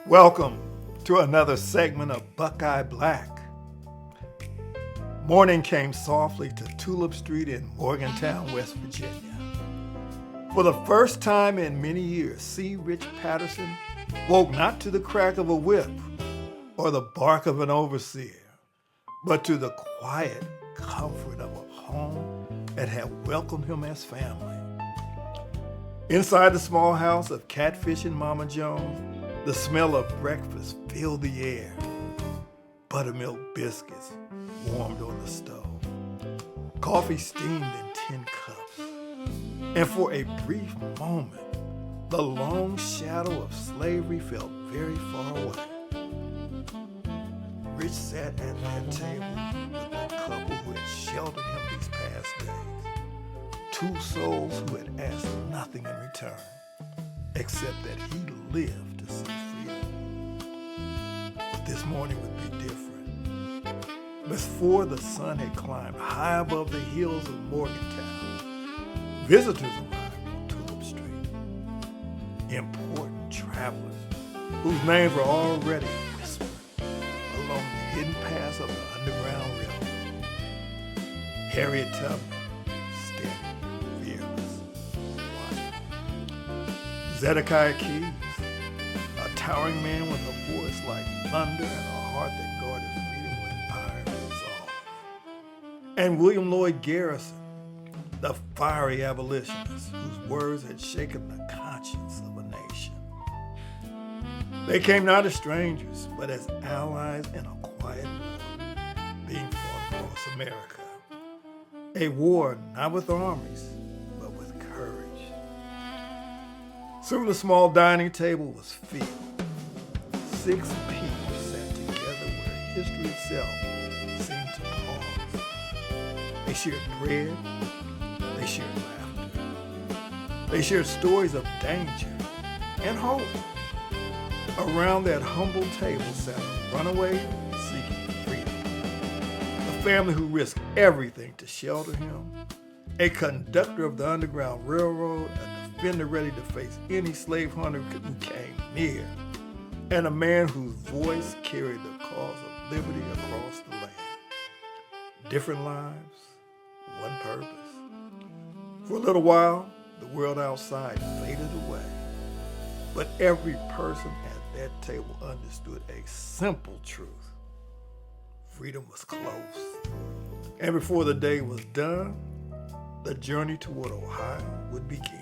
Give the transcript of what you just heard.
Welcome to another segment of Buckeye Black. Morning came softly to Tulip Street in Morgantown, West Virginia. For the first time in many years, C. Rich Patterson woke not to the crack of a whip or the bark of an overseer, but to the quiet comfort of a home that had welcomed him as family. Inside the small house of Catfish and Mama Jones, the smell of breakfast filled the air. Buttermilk biscuits warmed on the stove. Coffee steamed in tin cups. And for a brief moment, the long shadow of slavery felt very far away. Rich sat at that table with the couple who had sheltered him these past days. Two souls who had asked nothing in return, except that he lived to see freedom. But this morning would be different. Before the sun had climbed high above the hills of Morgantown, visitors arrived on Tulip Street. Important travelers whose names were already whispered along the hidden paths of the Underground Railroad. Harriet Tubman, steady, fearless, watchful. Zedekiah Keys, a towering man with a voice like thunder and a heart that guarded freedom with iron resolve. And William Lloyd Garrison, the fiery abolitionist whose words had shaken the conscience of a nation. They came not as strangers, but as allies in a quiet war being fought across America. A war not with armies, but with courage. Soon the small dining table was filled. 6 people sat together where history itself seemed to pause. They shared bread, they shared laughter, they shared stories of danger and hope. Around that humble table sat a runaway seeking freedom, a family who risked everything to shelter him, a conductor of the Underground Railroad, a defender ready to face any slave hunter who came near, and a man whose voice carried the cause of liberty across the land. Different lives, one purpose. For a little while, the world outside faded away, but every person at that table understood a simple truth. Freedom was close. And before the day was done, the journey toward Ohio would begin.